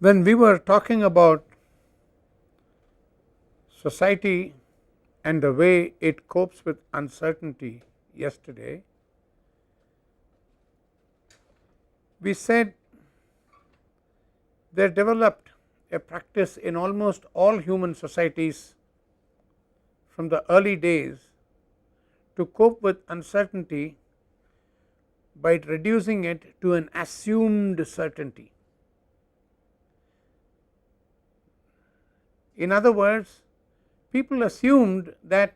When we were talking about society and the way it copes with uncertainty yesterday, we said they developed a practice in almost all human societies from the early days to cope with uncertainty by reducing it to an assumed certainty. In other words, people assumed that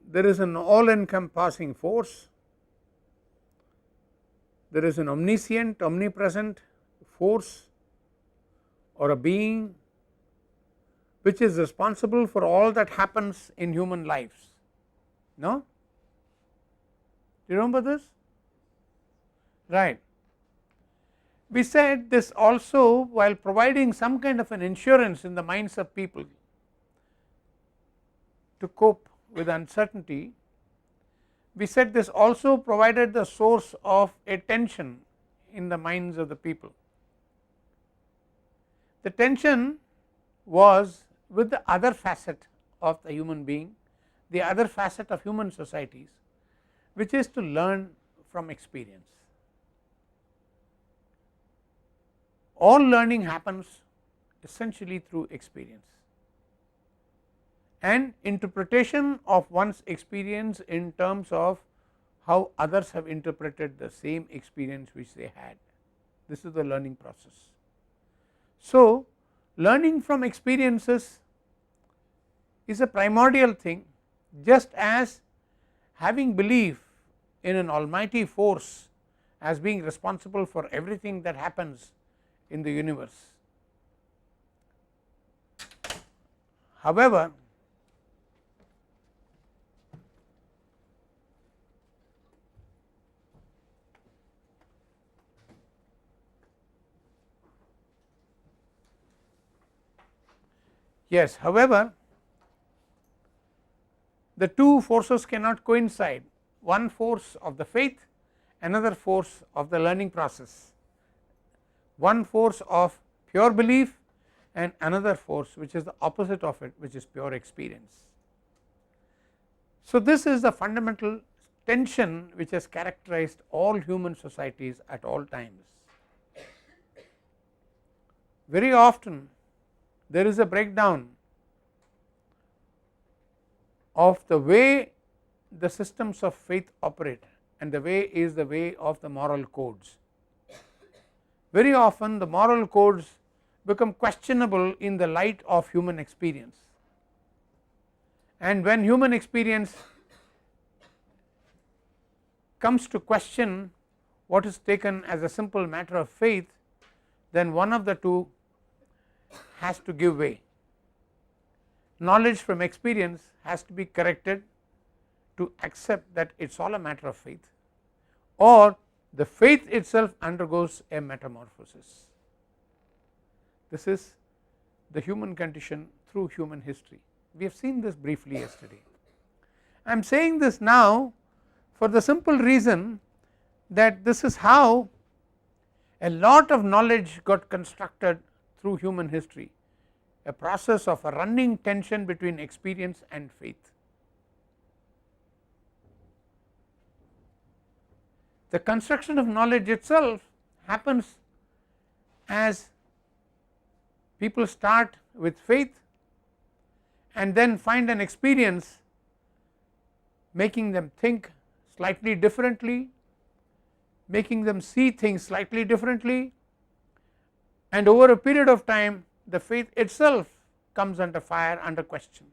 there is an all encompassing force, there is an omniscient, omnipresent force or a being which is responsible for all that happens in human lives. No? Do you remember this? Right. We said this also, while providing some kind of an insurance in the minds of people to cope with uncertainty, we said this also provided the source of a tension in the minds of the people. The tension was with the other facet of the human being, the other facet of human societies, which is to learn from experience. All learning happens essentially through experience, and interpretation of one's experience in terms of how others have interpreted the same experience which they had. This is the learning process. So, learning from experiences is a primordial thing, just as having belief in an almighty force as being responsible for everything that happens in the universe. However, the two forces cannot coincide, one force of the faith, another force of the learning process, one force of pure belief and another force which is the opposite of it, which is pure experience. So, this is the fundamental tension which has characterized all human societies at all times. Very often there is a breakdown of the way the systems of faith operate, and the way is the way of the moral codes. Very often the moral codes become questionable in the light of human experience, and when human experience comes to question what is taken as a simple matter of faith, then one of the two has to give way. Knowledge from experience has to be corrected to accept that it is all a matter of faith, or the faith itself undergoes a metamorphosis. This is the human condition through human history. We have seen this briefly yesterday. I am saying this now for the simple reason that this is how a lot of knowledge got constructed through human history, a process of a running tension between experience and faith. The construction of knowledge itself happens as people start with faith and then find an experience making them think slightly differently, making them see things slightly differently, and over a period of time the faith itself comes under fire, under question.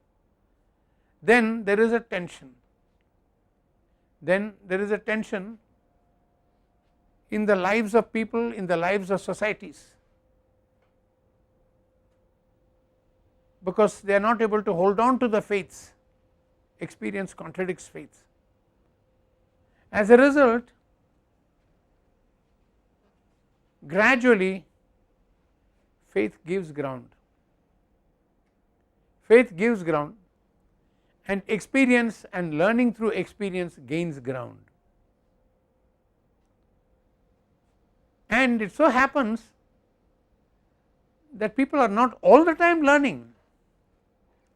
Then there is a tension, in the lives of people, in the lives of societies, because they are not able to hold on to the faiths. Experience contradicts faith. As a result, gradually faith gives ground, and experience and learning through experience gains ground. And it so happens that people are not all the time learning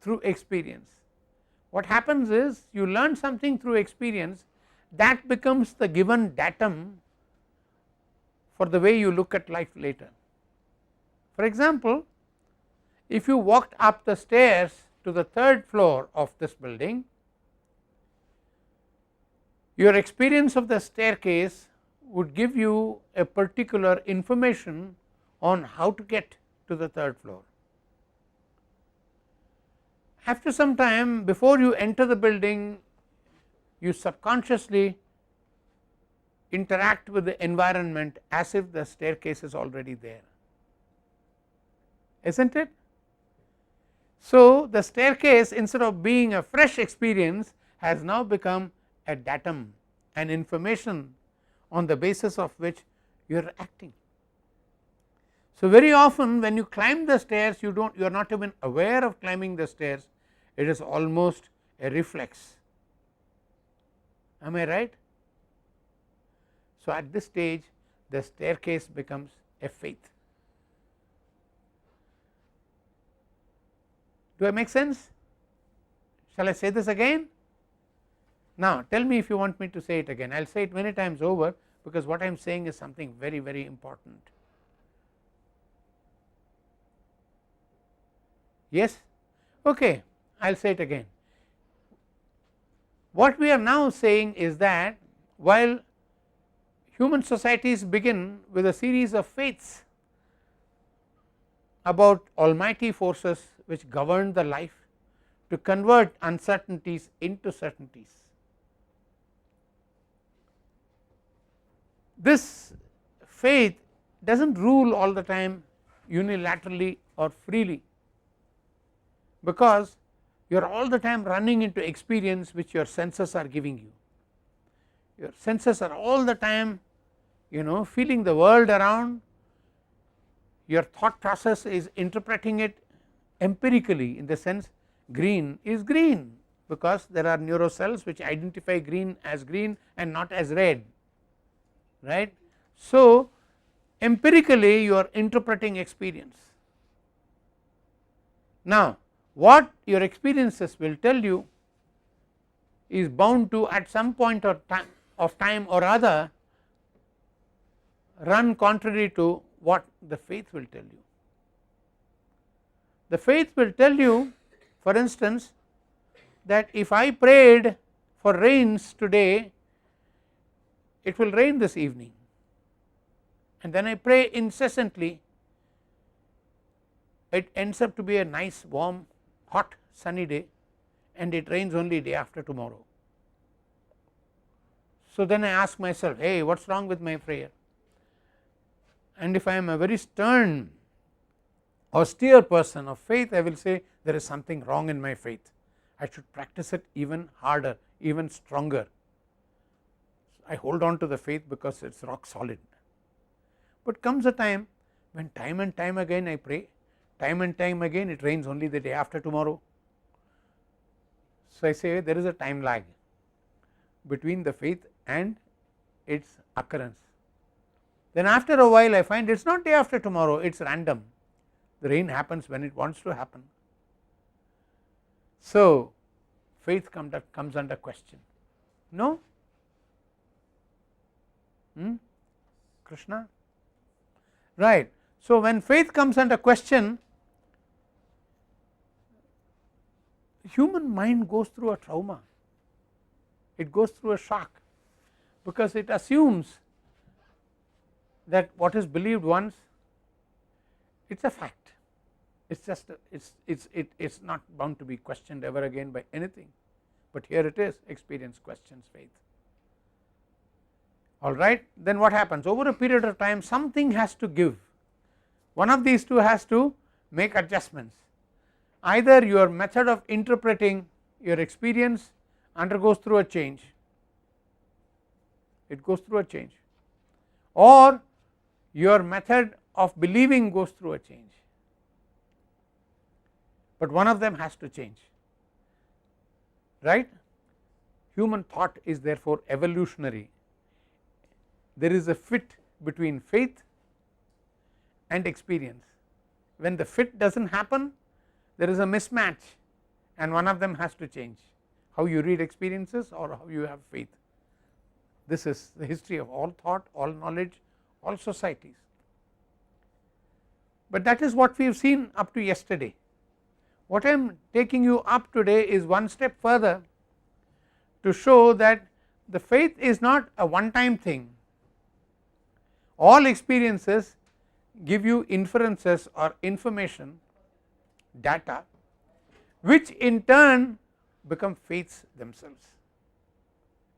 through experience. What happens is you learn something through experience, that becomes the given datum for the way you look at life later. For example, if you walked up the stairs to the 3rd floor of this building, your experience of the staircase would give you a particular information on how to get to the 3rd floor. After some time, before you enter the building, you subconsciously interact with the environment as if the staircase is already there, isn't it? So, the staircase, instead of being a fresh experience, has now become a datum, an information on the basis of which you are acting. So, very often when you climb the stairs, you are not even aware of climbing the stairs, it is almost a reflex. Am I right? So, at this stage the staircase becomes a faith. Do I make sense? Shall I say this again? Now, tell me if you want me to say it again. I will say it many times over, because what I am saying is something very, very important. Yes? Okay, I will say it again. What we are now saying is that while human societies begin with a series of faiths about almighty forces which govern the life to convert uncertainties into certainties, this faith does not rule all the time unilaterally or freely, because you are all the time running into experience which your senses are giving you. Your senses are all the time feeling the world around, your thought process is interpreting it empirically, in the sense green is green, because there are neurocells which identify green as green and not as red, right. So, empirically you are interpreting experience. Now, what your experiences will tell you is bound to, at some point of time or other, run contrary to what the faith will tell you. The faith will tell you, for instance, that if I prayed for rains today, it will rain this evening, and then I pray incessantly, it ends up to be a nice warm hot sunny day, and it rains only day after tomorrow. So, then I ask myself, hey, what is wrong with my prayer? And if I am a very stern, austere person of faith, I will say there is something wrong in my faith, I should practice it even harder, even stronger. I hold on to the faith because it is rock solid. But comes a time when time and time again I pray, time and time again it rains only the day after tomorrow. So, I say there is a time lag between the faith and its occurrence. Then after a while I find it is not day after tomorrow, it is random, the rain happens when it wants to happen. So, faith comes under question. No? Krishna? Right. So, when faith comes under question, human mind goes through a trauma, it goes through a shock, because it assumes that what is believed once, it is a fact, it is just it is not bound to be questioned ever again by anything, but here it is, experience questions faith. Alright, then what happens? Over a period of time something has to give, one of these two has to make adjustments. Either your method of interpreting your experience undergoes through a change, it goes through a change, or your method of believing goes through a change, but one of them has to change, right. Human thought is therefore evolutionary. There is a fit between faith and experience, when the fit does not happen, there is a mismatch and one of them has to change, how you read experiences or how you have faith. This is the history of all thought, all knowledge, all societies. But that is what we have seen up to yesterday. What I am taking you up today is one step further to show that the faith is not a one time thing. All experiences give you inferences or information, data, which in turn become faiths themselves.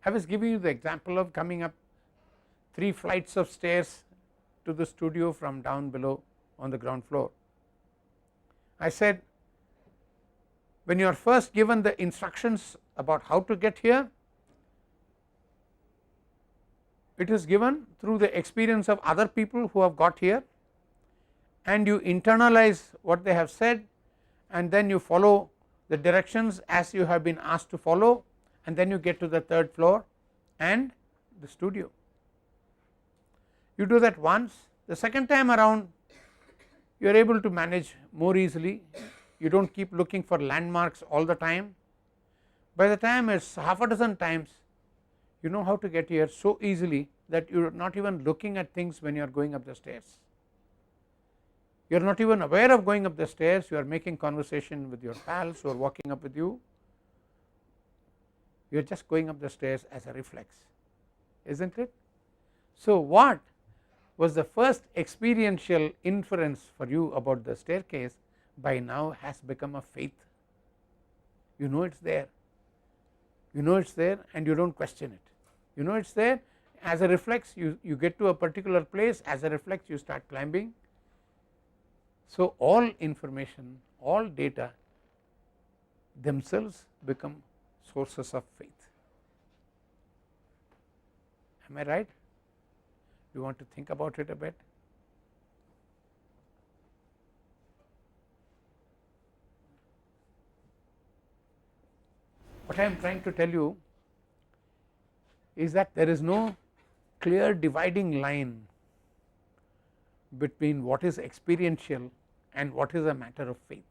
I was giving you the example of coming up 3 flights of stairs to the studio from down below on the ground floor. I said, when you are first given the instructions about how to get here, it is given through the experience of other people who have got here, and you internalize what they have said, and then you follow the directions as you have been asked to follow, and then you get to the 3rd floor and the studio. You do that once, the second time around you are able to manage more easily, you do not keep looking for landmarks all the time. By the time it is half a dozen times, you know how to get here so easily that you are not even looking at things when you are going up the stairs. You are not even aware of going up the stairs, you are making conversation with your pals who are walking up with you. You are just going up the stairs as a reflex, is not it? So, what was the first experiential inference for you about the staircase by now has become a faith. You know it is there, you know it is there and you do not question it. You know it is there, as a reflex you get to a particular place, as a reflex you start climbing. So, all information, all data themselves become sources of faith. Am I right? You want to think about it a bit? What I am trying to tell you is that there is no clear dividing line between what is experiential and what is a matter of faith.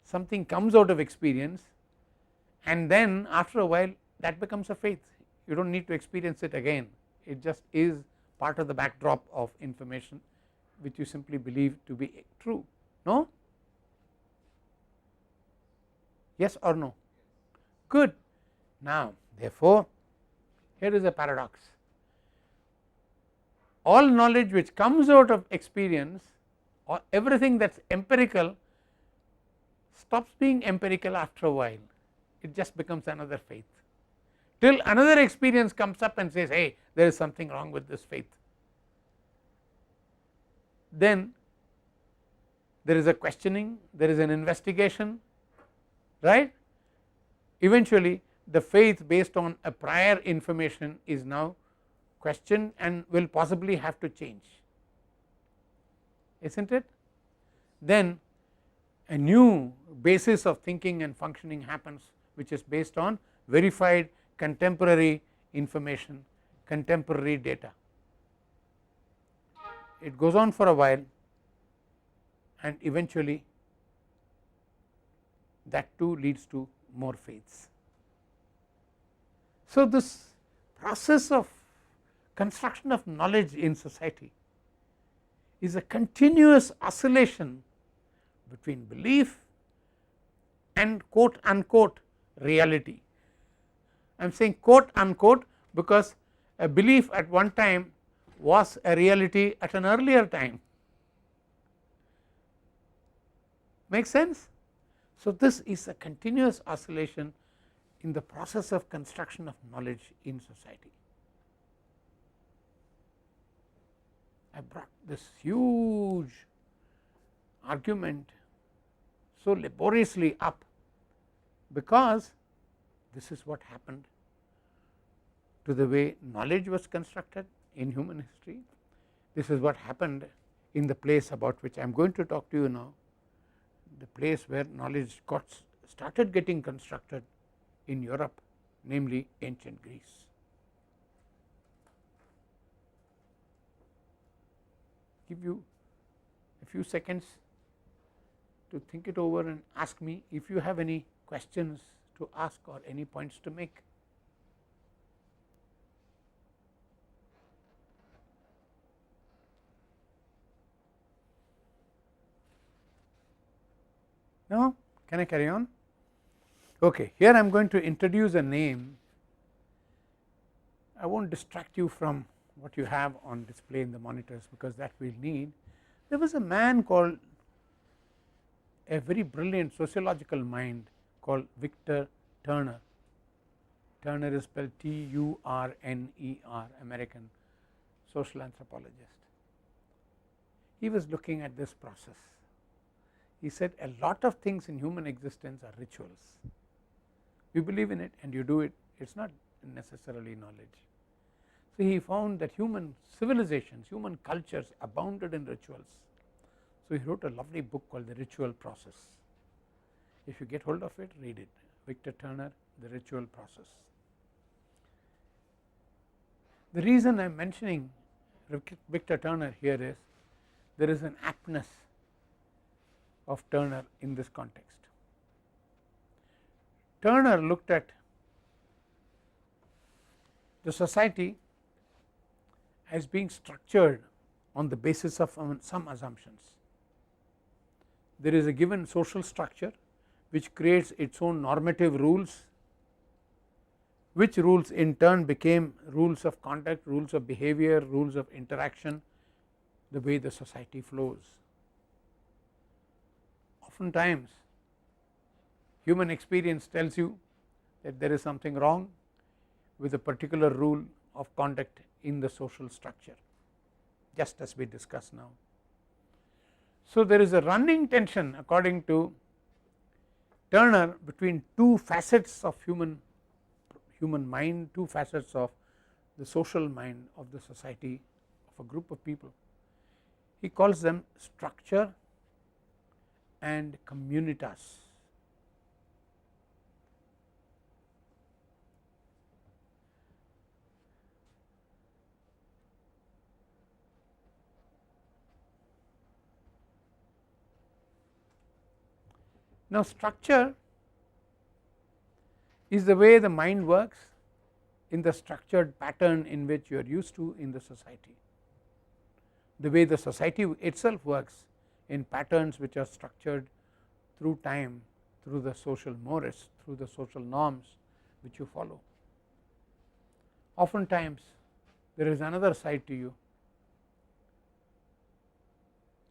Something comes out of experience and then after a while that becomes a faith. You do not need to experience it again, it just is part of the backdrop of information which you simply believe to be true. No? Yes or no? Good. Now therefore, here is a paradox. All knowledge which comes out of experience or everything that is empirical stops being empirical after a while, it just becomes another faith, till another experience comes up and says, hey, there is something wrong with this faith. Then there is a questioning, there is an investigation, right. Eventually the faith based on a prior information is now questioned and will possibly have to change, is not it? Then a new basis of thinking and functioning happens, which is based on verified contemporary information, contemporary data. It goes on for a while and eventually that too leads to more faiths. So, this process of construction of knowledge in society is a continuous oscillation between belief and quote unquote reality. I am saying quote unquote because a belief at one time was a reality at an earlier time. Make sense? So, this is a continuous oscillation in the process of construction of knowledge in society. I brought this huge argument so laboriously up because this is what happened to the way knowledge was constructed in human history. This is what happened in the place about which I am going to talk to you now, the place where knowledge started getting constructed in Europe, namely ancient Greece. Give you a few seconds to think it over and ask me if you have any questions to ask or any points to make. No? Can I carry on? Okay, here I am going to introduce a name. I will not distract you from what you have on display in the monitors, because that we will need. There was a man called, a very brilliant sociological mind called Victor Turner. Turner is spelled Turner, American social anthropologist. He was looking at this process. He said a lot of things in human existence are rituals. You believe in it and you do it, it is not necessarily knowledge. So he found that human civilizations, human cultures abounded in rituals. So he wrote a lovely book called The Ritual Process. If you get hold of it, read it. Victor Turner, The Ritual Process. The reason I am mentioning Victor Turner here is there is an aptness of Turner in this context. Turner looked at the society as being structured on the basis of some assumptions. There is a given social structure which creates its own normative rules, which rules in turn became rules of conduct, rules of behavior, rules of interaction, the way the society flows. Oftentimes human experience tells you that there is something wrong with a particular rule of conduct in the social structure, just as we discuss now. So there is a running tension, according to Turner, between two facets of human mind, two facets of the social mind of the society, of a group of people. He calls them structure and communitas. Now structure is the way the mind works in the structured pattern in which you are used to in the society. The way the society itself works in patterns which are structured through time, through the social mores, through the social norms which you follow. Oftentimes there is another side to you,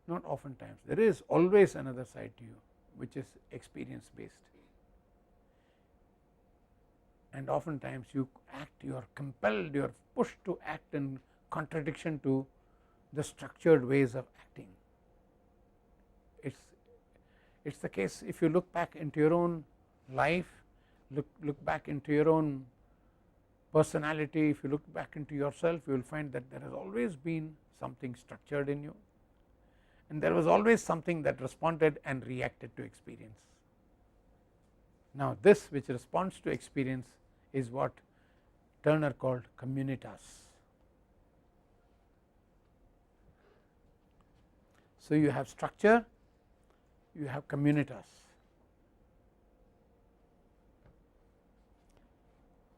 not oftentimes, there is always another side to you, which is experience based, and oftentimes you act, you are compelled, you are pushed to act in contradiction to the structured ways of acting. It's the case if you look back into your own life, look back into your own personality, if you look back into yourself, you will find that there has always been something structured in you, and there was always something that responded and reacted to experience. Now this which responds to experience is what Turner called communitas. So you have structure, you have communitas.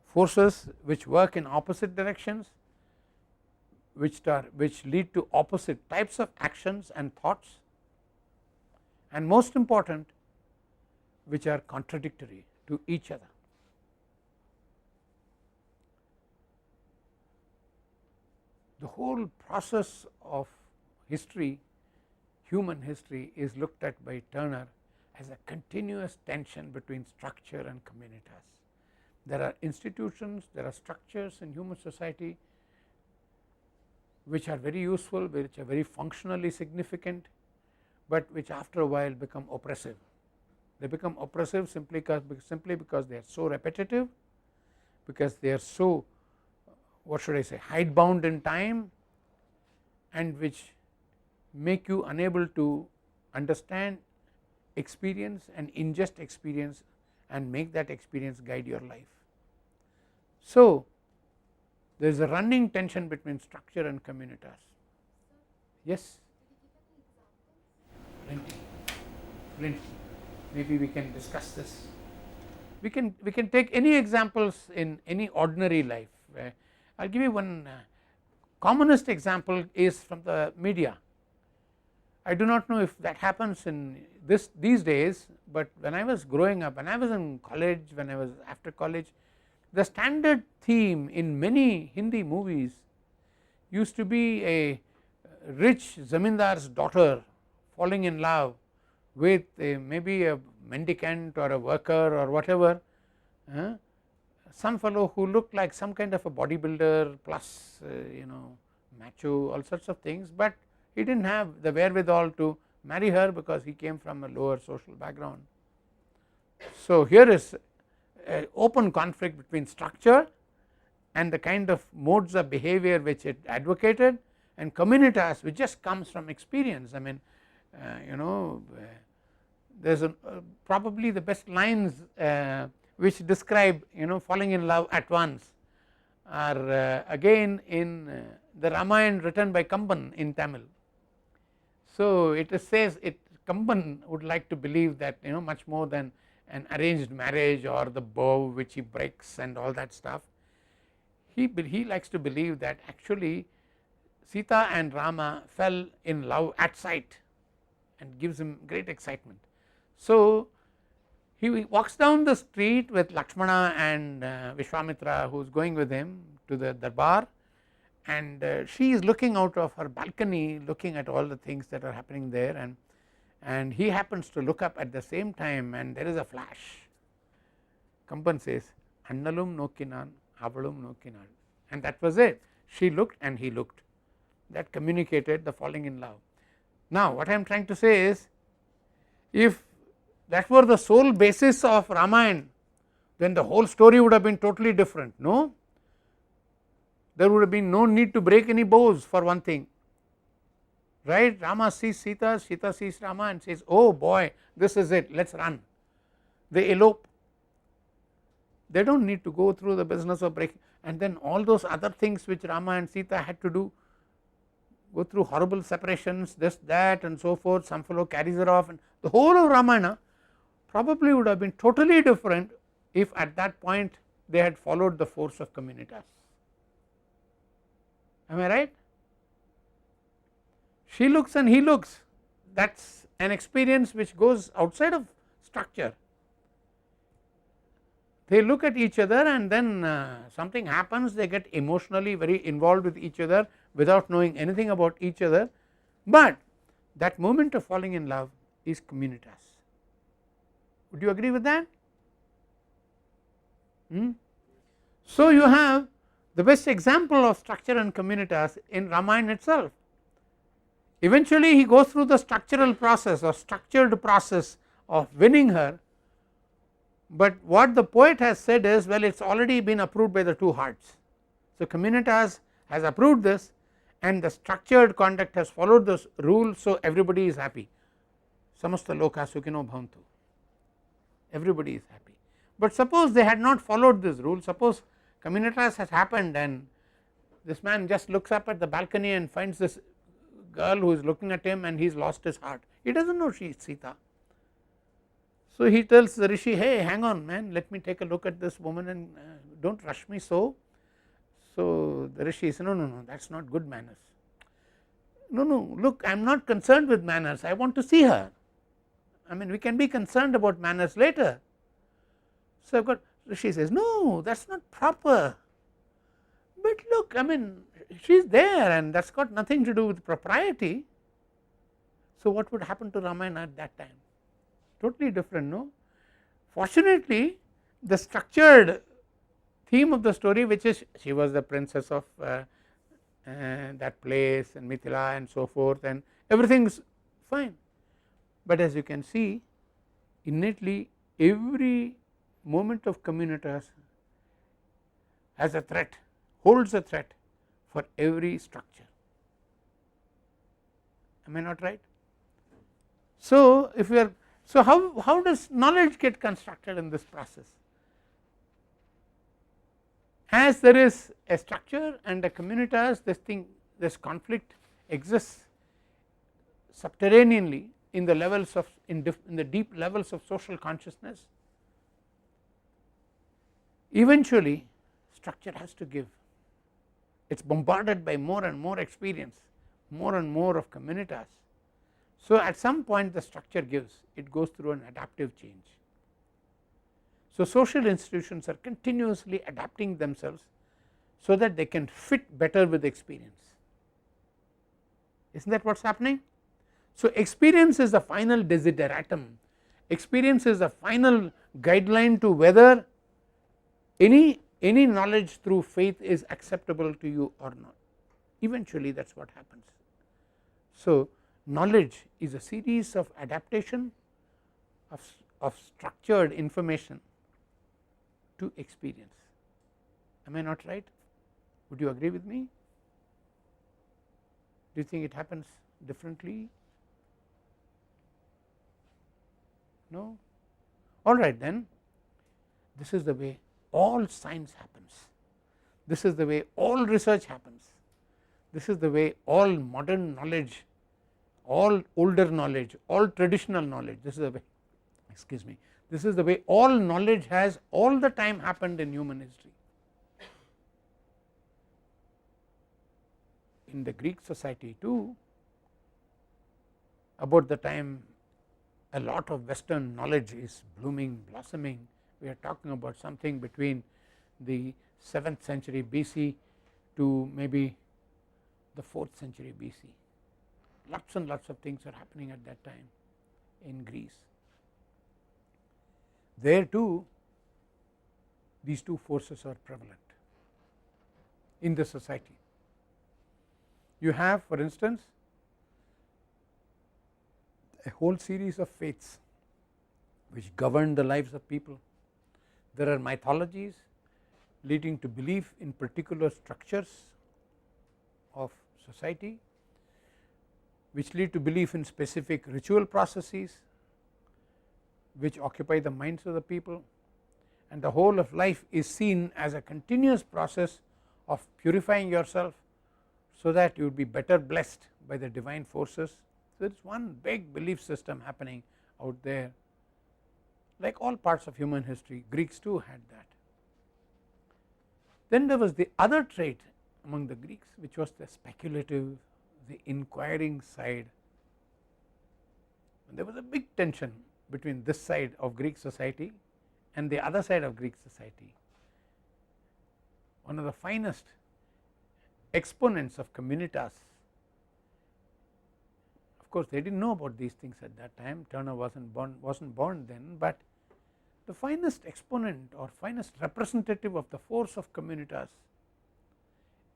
Forces which work in opposite directions, which lead to opposite types of actions and thoughts, and most important, which are contradictory to each other. The whole process of history, human history, is looked at by Turner as a continuous tension between structure and communitas. There are institutions, there are structures in human society which are very useful, which are very functionally significant, but which after a while become oppressive. They become oppressive simply because they are so repetitive, because they are so, what should I say, hidebound in time, and which make you unable to understand experience and ingest experience and make that experience guide your life. So there is a running tension between structure and communitas. Yes? plenty. Maybe we can discuss this. We can take any examples in any ordinary life. I will give you one commonest example is from the media. I do not know if that happens in these days, but when I was growing up, when I was in college, when I was after college, the standard theme in many Hindi movies used to be a rich zamindar's daughter falling in love with maybe a mendicant or a worker or whatever, some fellow who looked like some kind of a bodybuilder plus macho, all sorts of things, but he did not have the wherewithal to marry her because he came from a lower social background. So here is an open conflict between structure and the kind of modes of behavior which it advocated, and communitas which just comes from experience. I mean there is probably the best lines which describe falling in love at once are again in the Ramayana written by Kamban in Tamil. So it says Kamban would like to believe that much more than an arranged marriage or the bow which he breaks and all that stuff, he likes to believe that actually Sita and Rama fell in love at sight, and gives him great excitement. So he walks down the street with Lakshmana and Vishwamitra, who is going with him to the darbar, and she is looking out of her balcony looking at all the things that are happening there, and he happens to look up at the same time, and there is a flash. Kamban says Annalum nokkinan avalum nokkinan, and that was it. She looked and he looked. That communicated the falling in love. Now what I am trying to say is, if that were the sole basis of Ramayana, then the whole story would have been totally different. No, there would have been no need to break any bows for one thing, right? Rama sees Sita, Sita sees Rama and says, oh boy, this is it, let us run. They elope. They do not need to go through the business of breaking, and then all those other things which Rama and Sita had to do, go through horrible separations, this, that and so forth, some fellow carries her off, and the whole of Ramayana probably would have been totally different if at that point they had followed the force of communitas. Am I right? She looks and he looks, that is an experience which goes outside of structure. They look at each other and then something happens, they get emotionally very involved with each other without knowing anything about each other, but that moment of falling in love is communitas. Would you agree with that? So you have the best example of structure and communitas in Ramayana itself. Eventually he goes through the structural process or structured process of winning her, but what the poet has said is, well, it has already been approved by the two hearts. So communitas has approved this, and the structured conduct has followed this rule, so everybody is happy. Samasta loka sukhino bhavantu, everybody is happy. But suppose they had not followed this rule, suppose communitas has happened and this man just looks up at the balcony and finds this girl who is looking at him and he has lost his heart, he does not know she is Sita. So he tells the rishi, hey, hang on man, let me take a look at this woman and do not rush me so. So the rishi says, no, that is not good manners. No, look, I am not concerned with manners, I want to see her. I mean, we can be concerned about manners later. So rishi says, no, that is not proper. But look, I mean, she is there and that has got nothing to do with propriety. So what would happen to Ramayana at that time? Totally different, no? Fortunately, the structured theme of the story, which is she was the princess of that place and Mithila and so forth, and everything is fine. But as you can see, innately every moment of communitas has a threat, holds a threat for every structure. Am I not right? So if we are, so how does knowledge get constructed in this process? As there is a structure and a communitas, this conflict exists subterraneanly in the levels of in the deep levels of social consciousness, eventually structure has to give. It is bombarded by more and more experience, more and more of communitas. So at some point the structure gives, it goes through an adaptive change. So social institutions are continuously adapting themselves so that they can fit better with experience. Isn't that what is happening? So experience is the final desideratum, experience is the final guideline to whether any knowledge through faith is acceptable to you or not. Eventually that is what happens. So knowledge is a series of adaptation of structured information to experience. Am I not right? Would you agree with me? Do you think it happens differently? No? Alright then, this is the way all science happens, this is the way all research happens, this is the way all modern knowledge, all older knowledge, all traditional knowledge, this is the way, excuse me, this is the way all knowledge has all the time happened in human history. In the Greek society too, about the time a lot of Western knowledge is blooming, blossoming, we are talking about something between the 7th century BC to maybe the 4th century BC. Lots and lots of things are happening at that time in Greece. There too these two forces are prevalent in the society. You have, for instance, a whole series of faiths which govern the lives of people. There are mythologies leading to belief in particular structures of society, which lead to belief in specific ritual processes which occupy the minds of the people, and the whole of life is seen as a continuous process of purifying yourself so that you will be better blessed by the divine forces. So there is one big belief system happening out there, like all parts of human history. Greeks too had that. Then there was the other trait among the Greeks, which was the speculative, the inquiring side. And there was a big tension between this side of Greek society and the other side of Greek society. One of the finest exponents of communitas, of course they did not know about these things at that time, Turner was not born then, but the finest exponent or finest representative of the force of communitas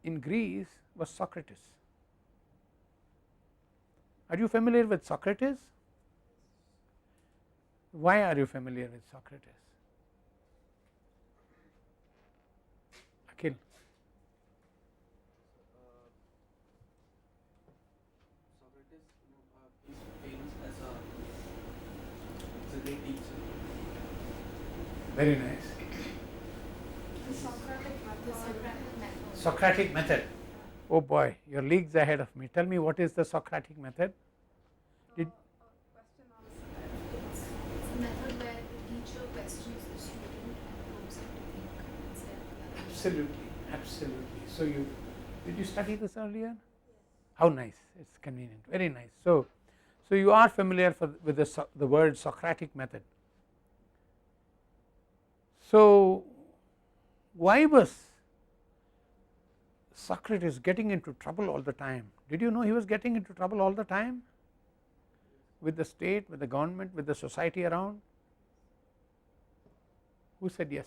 in Greece was Socrates. Are you familiar with Socrates? Why are you familiar with Socrates? Akhil. Socrates is famous as a great teacher. Very nice. The Socratic method. Socratic method. Oh boy, you are leagues ahead of me. Tell me, what is the Socratic method? It's a method where the teacher questions the student and probes him to think instead of learning. Absolutely, absolutely. So did you study this earlier? Yes. How nice, it is convenient, very nice. So you are familiar with the word Socratic method. So why was Socrates getting into trouble all the time? Did you know he was getting into trouble all the time with the state, with the government, with the society around? Who said yes?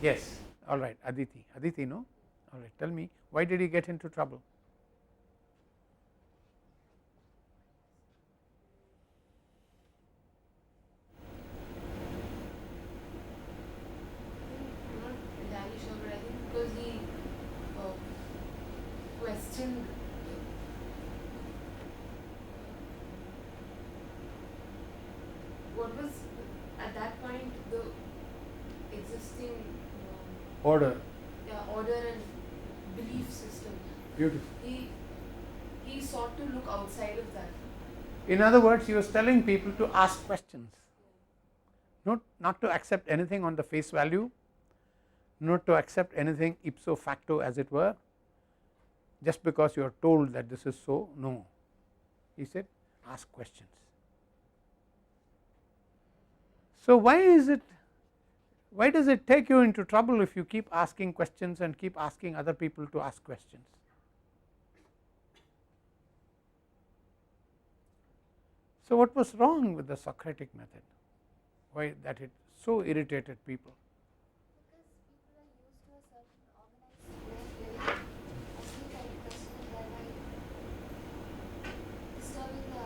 Yes, all right, Aditi. Aditi, no? All right, tell me, why did he get into trouble? I'm not entirely sure, but I think because he questioned what was at that point the existing Order. order and belief system. Beautiful. He he sought to look outside of that. In other words, he was telling people to ask questions, not to accept anything on the face value, not to accept anything ipso facto as it were, just because you are told that this is so. No, he said ask questions. So why does it take you into trouble if you keep asking questions and keep asking other people to ask questions? So what was wrong with the Socratic method? Why that it so irritated people? Because people are used to a certain organized way of living. Asking kind of questions thereby disturbing the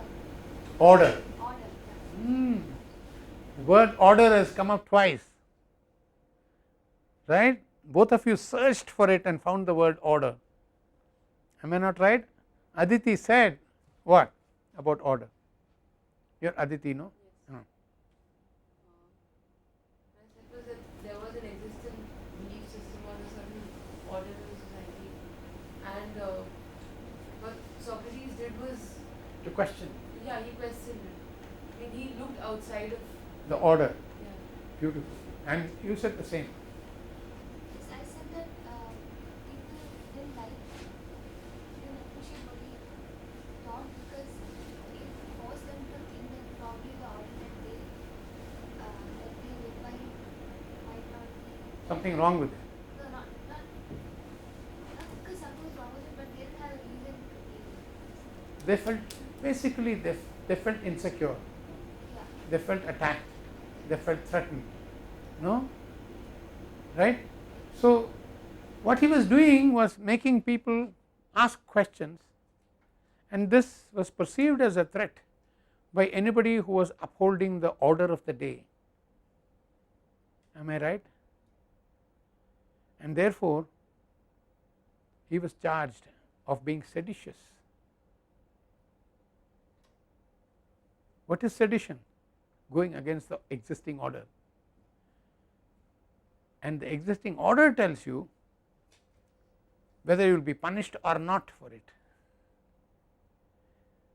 Order. order. The word order has come up twice, right? Both of you searched for it and found the word order. Am I not right? Aditi said what about order? You're Aditi, no? Yes. It was that there was an existing belief system or a certain order in society, and what Socrates did was, To question yeah, he questioned it. I mean, he looked outside of, the order. yeah. Beautiful. And you said the same. Yes, I said that people didn't appreciate what he taught because it forced them to think that probably the order that they live by might not be. Something wrong with it. No, not because something was wrong with it, but they didn't have a reason to believe it. They felt basically they felt insecure. Yeah. They felt attacked. They felt threatened. No? Right? So what he was doing was making people ask questions, and this was perceived as a threat by anybody who was upholding the order of the day. Am I right? And therefore he was charged of being seditious. What is sedition? Going against the existing order. And the existing order tells you whether you will be punished or not for it.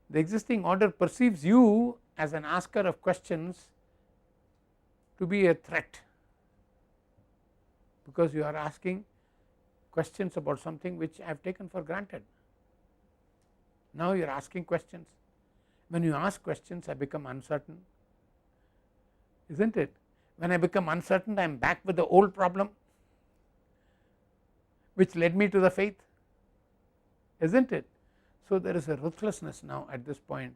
The existing order perceives you as an asker of questions to be a threat, because you are asking questions about something which I have taken for granted. Now you are asking questions. When you ask questions, I become uncertain, isn't it? When I become uncertain, I am back with the old problem which led me to the faith, isn't it? So there is a ruthlessness now at this point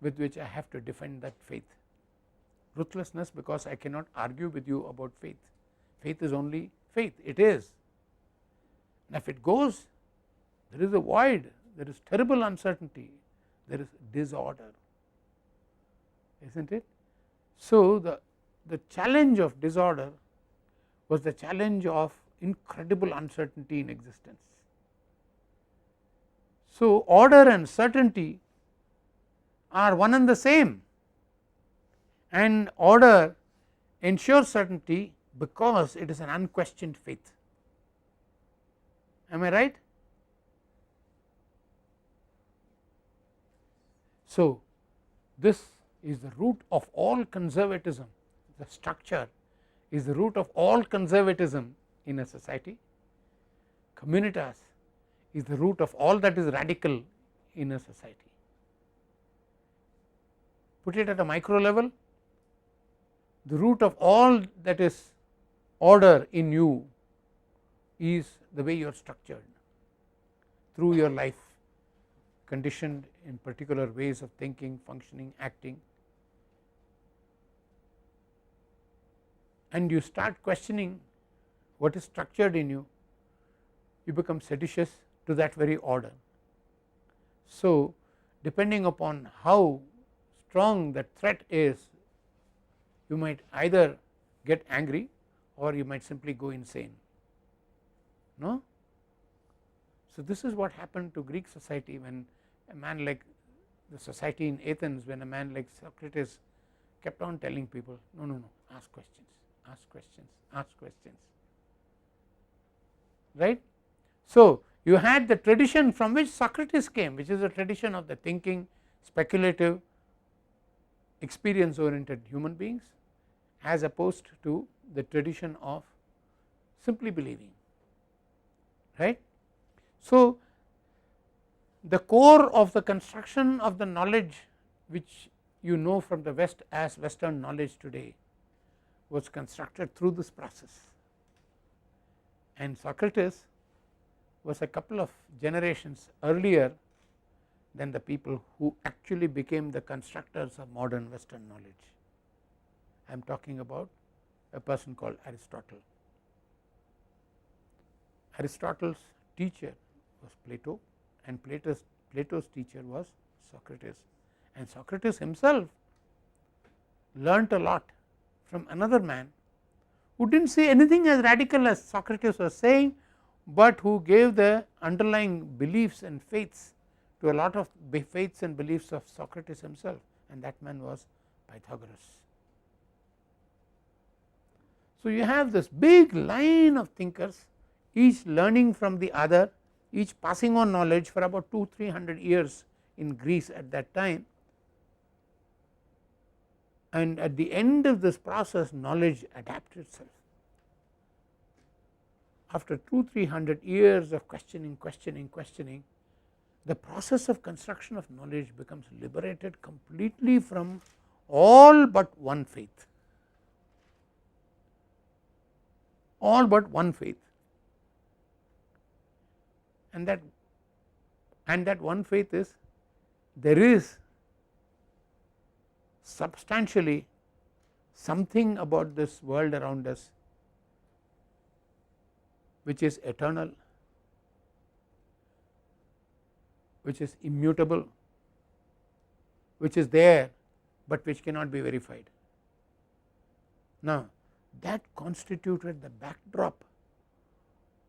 with which I have to defend that faith. Ruthlessness because I cannot argue with you about faith. Faith is only faith, it is. And if it goes, there is a void, there is terrible uncertainty, there is disorder, isn't it? So the challenge of disorder was the challenge of incredible uncertainty in existence. So order and certainty are one and the same, and order ensures certainty because it is an unquestioned faith. Am I right? So this is the root of all conservatism. The structure is the root of all conservatism in a society. Communitas is the root of all that is radical in a society. Put it at a micro level, the root of all that is order in you is the way you are structured through your life, conditioned in particular ways of thinking, functioning, acting, and you start questioning what is structured in you, you become seditious to that very order. So depending upon how strong that threat is, you might either get angry or you might simply go insane. No? So this is what happened to Greek society when a man like the society in Athens, when a man like Socrates kept on telling people, no, ask questions, ask questions, ask questions, right. So You had the tradition from which Socrates came, which is a tradition of the thinking, speculative, experience oriented human beings, as opposed to the tradition of simply believing, right. So, the core of the construction of the knowledge which you know from the West as Western knowledge today was constructed through this process, and Socrates was a couple of generations earlier than the people who actually became the constructors of modern Western knowledge. I am talking about a person called Aristotle. Aristotle's teacher was Plato, and Plato's teacher was Socrates, and Socrates himself learnt a lot from another man who did not say anything as radical as Socrates was saying, but who gave the underlying beliefs and faiths to a lot of faiths and beliefs of Socrates himself, and that man was Pythagoras. So, you have this big line of thinkers, each learning from the other, each passing on knowledge for about 200-300 years in Greece at that time, and at the end of this process knowledge adapted itself. After 200-300 years of questioning, the process of construction of knowledge becomes liberated completely from all but one faith, all but one faith, and that one faith is there is substantially something about this world around us which is eternal, which is immutable, which is there but which cannot be verified. Now, that constituted the backdrop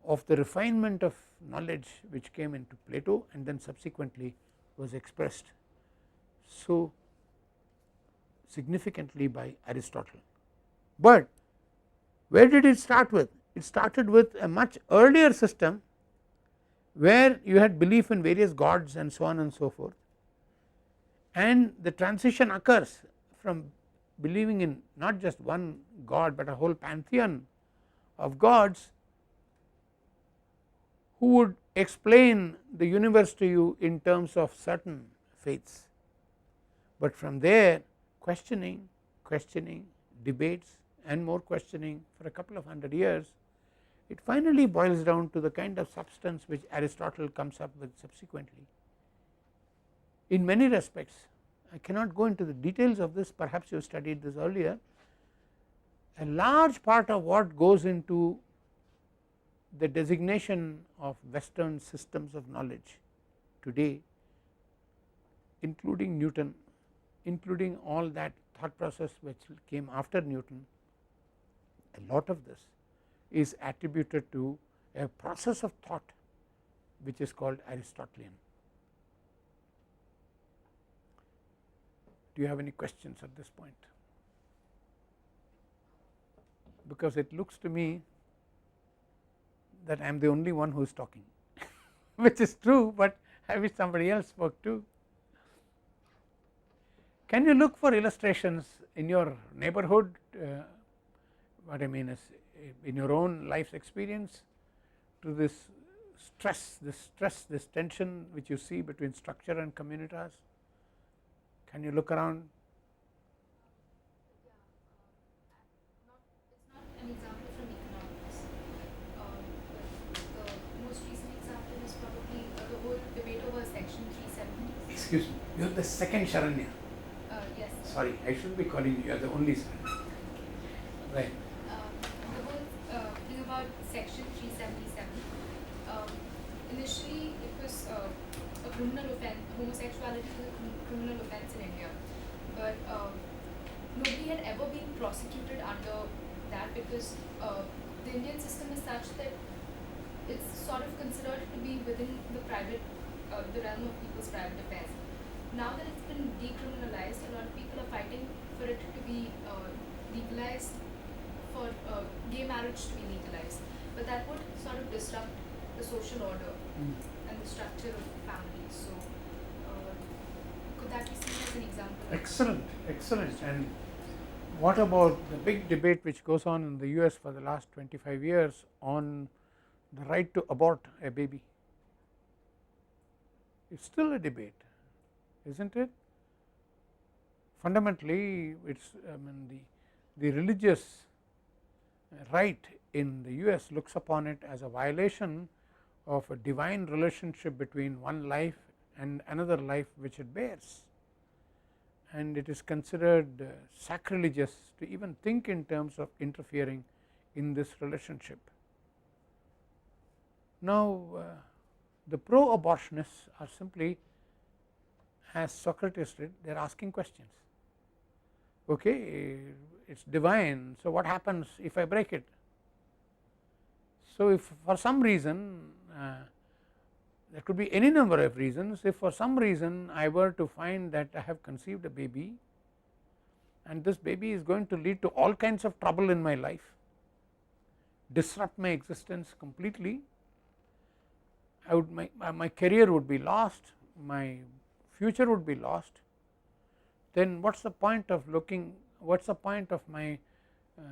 of the refinement of knowledge which came into Plato and then subsequently was expressed so significantly by Aristotle. But where did it start with? It started with a much earlier system where you had belief in various gods and so on and so forth, and the transition occurs from believing in not just one god but a whole pantheon of gods who would explain the universe to you in terms of certain faiths, but from there questioning, debates and more questioning for a couple of 100 years, it finally boils down to the kind of substance which Aristotle comes up with subsequently. In many respects, I cannot go into the details of this, perhaps you studied this earlier, a large part of what goes into the designation of Western systems of knowledge today, including Newton, including all that thought process which came after Newton, a lot of this is attributed to a process of thought which is called Aristotelian. Do you have any questions at this point? Because it looks to me that I am the only one who is talking, which is true, but I wish somebody else spoke too. Can you look for illustrations in your neighborhood? What I mean is in your own life's experience to this stress, this tension which you see between structure and communitas. Can you look around? It's not an example from economics. The most recent example is probably the whole debate over Section 370. Excuse me, you are the second Sharanya. Yes. Sorry, I shouldn't be calling you, you are the only Sharanya. Right. The whole thing about Section 377. Initially, it was a criminal offence. Homosexuality was a criminal offence in India, but nobody had ever been prosecuted under that because the Indian system is such that it's sort of considered to be within the realm of people's private affairs. Now that it's been decriminalized, a lot of people are fighting for it to be legalized, for gay marriage to be legalized, but that would sort of disrupt the social order and the structure of family. So could that be seen as an example? Excellent, excellent. And what about the big debate which goes on in the US for the last 25 years on the right to abort a baby? It's still a debate, isn't it? Fundamentally, it's the religious right in the US looks upon it as a violation of a divine relationship between one life and another life which it bears, and it is considered sacrilegious to even think in terms of interfering in this relationship. Now, the pro-abortionists are simply, as Socrates did, they are asking questions. Okay, it's divine, so what happens if I break it? So, if for some reason, there could be any number of reasons, if for some reason I were to find that I have conceived a baby and this baby is going to lead to all kinds of trouble in my life, disrupt my existence completely, I would my career would be lost, my future would be lost, then what is the point of looking, what is the point of my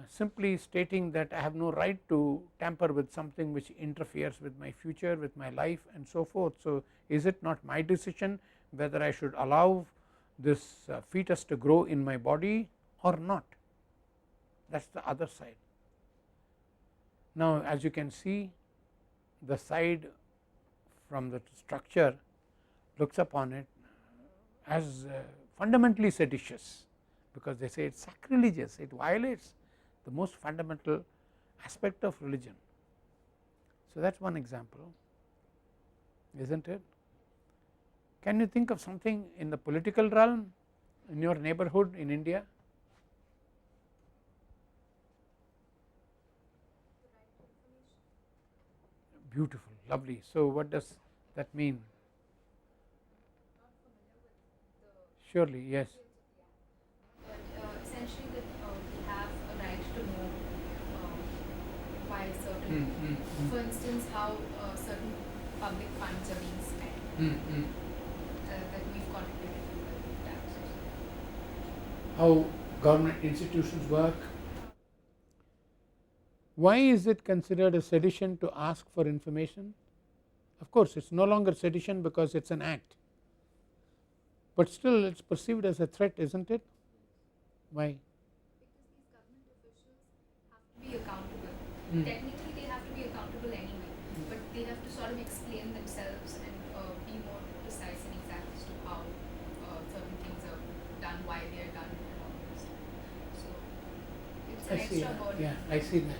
simply stating that I have no right to tamper with something which interferes with my future, with my life and so forth. So, is it not my decision whether I should allow this fetus to grow in my body or not? That is the other side. Now, as you can see, the side from the structure looks upon it as fundamentally seditious, because they say it is sacrilegious, it violates the most fundamental aspect of religion. So, that is one example, isn't it? Can you think of something in the political realm in your neighborhood in India? Beautiful, lovely. So, what does that mean? Surely, yes. But essentially, that we have a right to know why certain, for instance, how certain public funds are being spent, that we've contributed to the taxes. How government institutions work. Why is it considered a sedition to ask for information? Of course, it is no longer sedition because it is an act, but still it is perceived as a threat, isn't it? Why? Because these government officials have to be accountable. Technically, they have to be accountable anyway, but they have to sort of explain themselves and be more precise and exact as to how certain things are done, why they are done, and all this. So, it's an extra burden. Yeah, I see that.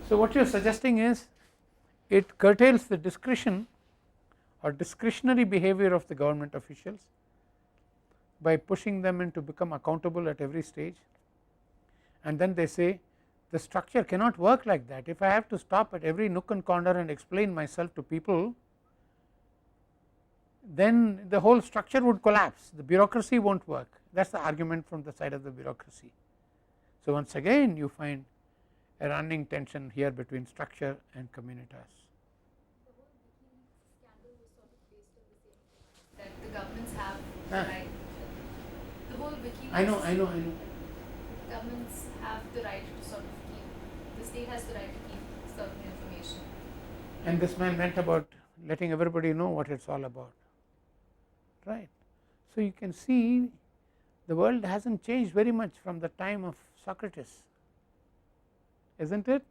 So, what you are suggesting is it curtails the discretion or discretionary behavior of the government officials by pushing them in to become accountable at every stage, and then they say the structure cannot work like that. If I have to stop at every nook and corner and explain myself to people, then the whole structure would collapse, the bureaucracy will not work. That is the argument from the side of the bureaucracy. So, once again you find a running tension here between structure and communitas. The whole WikiLeaks scandal was sort of based on the same thing, that the governments have the right. The whole WikiLeaks. I know. Governments have the right to sort of keep, the state has the right to keep certain information. And this man went about letting everybody know what it is all about, right. So, you can see the world has not changed very much from the time of Socrates, isn't it?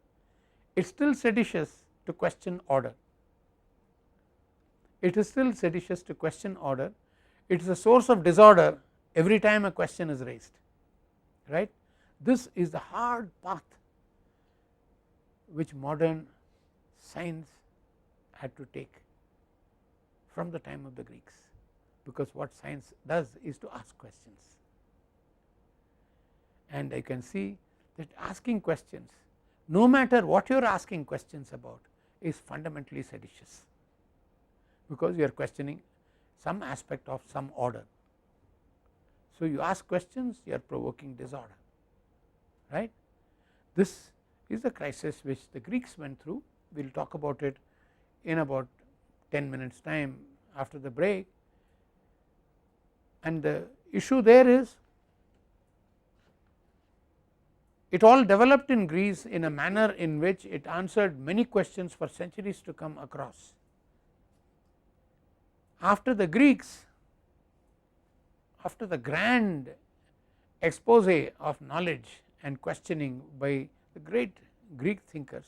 It is still seditious to question order, it is still seditious to question order, it is a source of disorder every time a question is raised, right. This is the hard path which modern science had to take from the time of the Greeks, because what science does is to ask questions, and I can see that asking questions, no matter what you are asking questions about, is fundamentally seditious, because you are questioning some aspect of some order. So, you ask questions, you are provoking disorder, right. This is the crisis which the Greeks went through. We will talk about it in about 10 minutes time after the break, and the issue there is it all developed in Greece in a manner in which it answered many questions for centuries to come across. After the Greeks, after the grand expose of knowledge and questioning by the great Greek thinkers,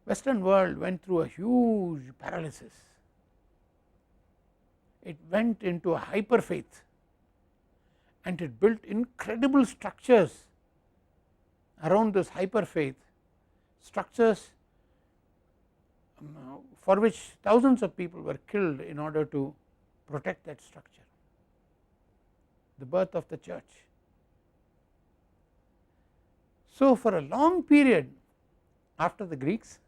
Western world went through a huge paralysis. It went into a hyper faith and it built incredible structures around this hyper faith, structures for which thousands of people were killed in order to protect that structure. The birth of the church. So for a long period after the Greeks,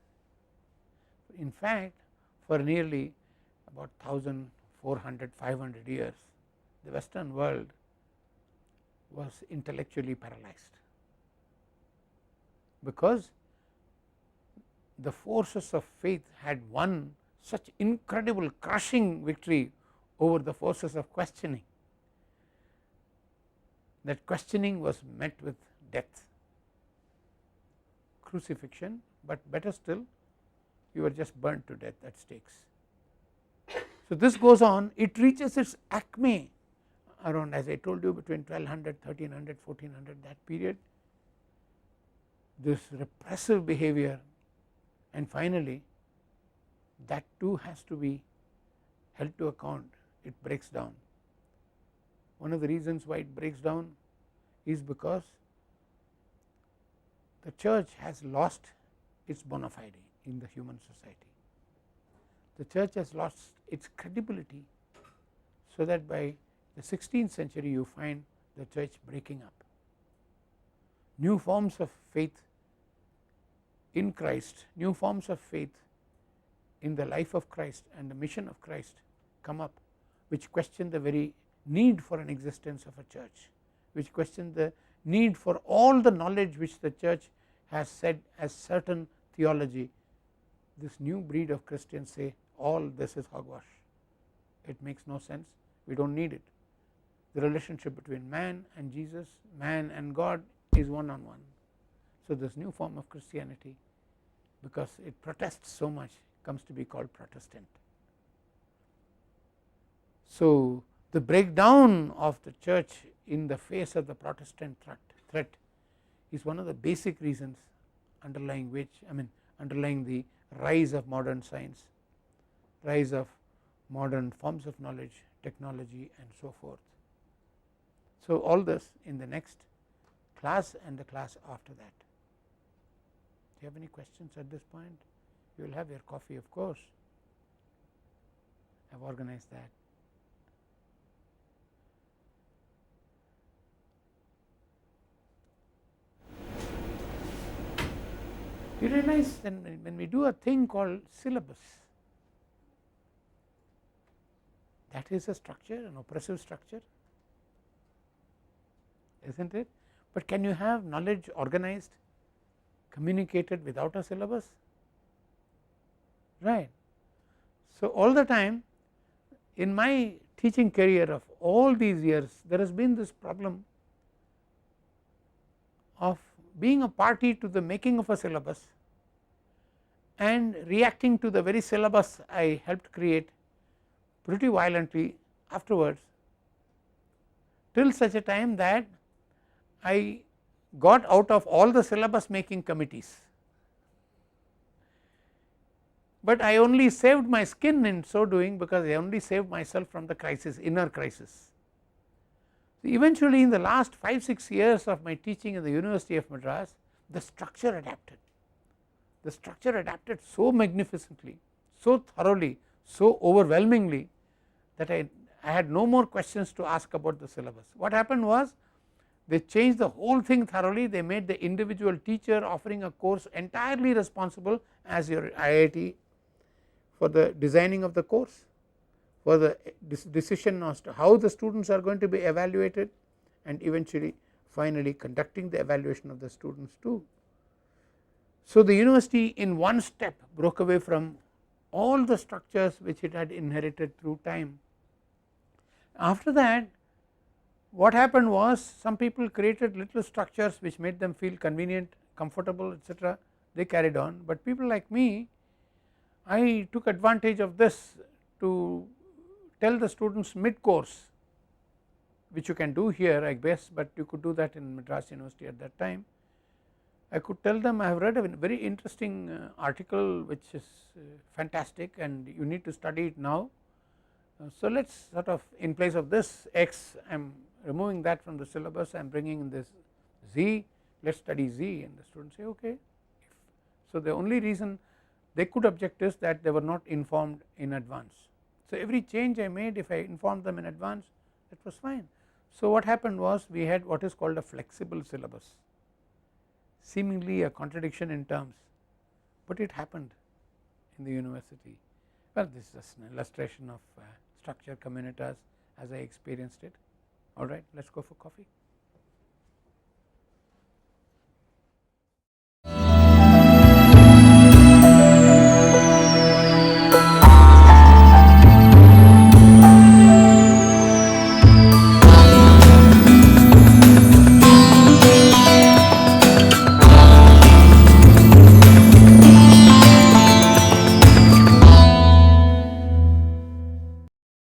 in fact for nearly about 1400 500 years, the Western world was intellectually paralyzed, because the forces of faith had won such incredible crushing victory over the forces of questioning, that questioning was met with death, crucifixion, but better still, you were just burnt to death at stakes. So this goes on, it reaches its acme around, as I told you, between 1200, 1300, 1400, that period, this repressive behavior, and finally that too has to be held to account, it breaks down. One of the reasons why it breaks down is because the church has lost its bona fide in the human society. The church has lost its credibility, so that by the 16th century you find the church breaking up. New forms of faith in Christ, new forms of faith in the life of Christ and the mission of Christ come up, which question the very need for an existence of a church, which question the need for all the knowledge which the church has said as certain theology. This new breed of Christians say all this is hogwash, it makes no sense, we do not need it. The relationship between man and Jesus, man and God is one on one. So this new form of Christianity, because it protests so much, comes to be called Protestant. So the breakdown of the church in the face of the Protestant threat is one of the basic reasons underlying which, underlying the rise of modern science, rise of modern forms of knowledge, technology and so forth. So all this in the next class and the class after that. Do you have any questions at this point? You will have your coffee, of course. I have organized that. You realize then when we do a thing called syllabus, that is a structure, an oppressive structure, isn't it? But can you have knowledge organized, communicated without a syllabus? Right. So all the time in my teaching career of all these years, there has been this problem of being a party to the making of a syllabus and reacting to the very syllabus I helped create pretty violently afterwards, till such a time that I got out of all the syllabus making committees, but I only saved my skin in so doing, because I only saved myself from the crisis, inner crisis. So eventually in the last 5-6 years of my teaching in the University of Madras, the structure adapted. The structure adapted so magnificently, so thoroughly, so overwhelmingly, that I had no more questions to ask about the syllabus. What happened was, they changed the whole thing thoroughly. They made the individual teacher offering a course entirely responsible as your IIT for the designing of the course, for the decision as to how the students are going to be evaluated, and eventually finally conducting the evaluation of the students too. So the university in one step broke away from all the structures which it had inherited through time. After that, what happened was some people created little structures which made them feel convenient, comfortable, etc. They carried on, but people like me, I took advantage of this to tell the students mid course, which you can do here I guess, but you could do that in Madras University at that time. I could tell them I have read a very interesting article which is fantastic and you need to study it now. So let us sort of, in place of this x, I am removing that from the syllabus, I am bringing in this z, let us study z, and the students say okay. So the only reason they could object is that they were not informed in advance. So every change I made, if I informed them in advance, that was fine. So what happened was we had what is called a flexible syllabus, seemingly a contradiction in terms, but it happened in the university. Well, this is just an illustration of structure communitas as I experienced it. All right, let us go for coffee.